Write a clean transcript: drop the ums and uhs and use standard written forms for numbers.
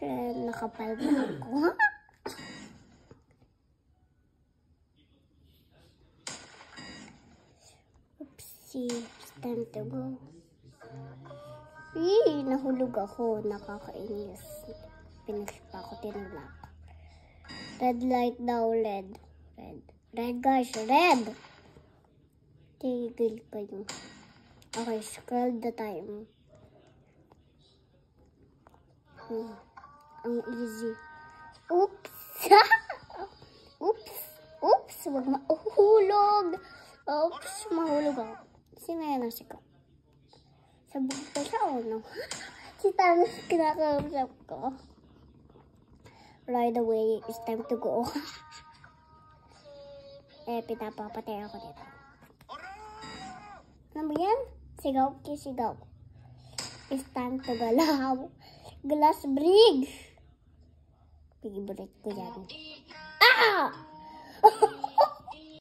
Nakapal na ako. Oopsie. It's time to go. Nahulog ako. Nakakainis. Finish pa ako. Tinulak. Red light daw. Red. Red guys. Red! Tigil kayo. Okay, scroll the time. Ang easy. Oops! Oops! Huwag mahulog! Oops! Mahulog ako. Sino yan ang sigaw? Sabog pa siya o no? Si Thanos kinakausap ko. Right away, it's time to go. Pinapapatay ako dito. Ano ba yan? Sigaw, kisigaw. It's time to galaw. Glass bridge. Favorite ko yan. Ah!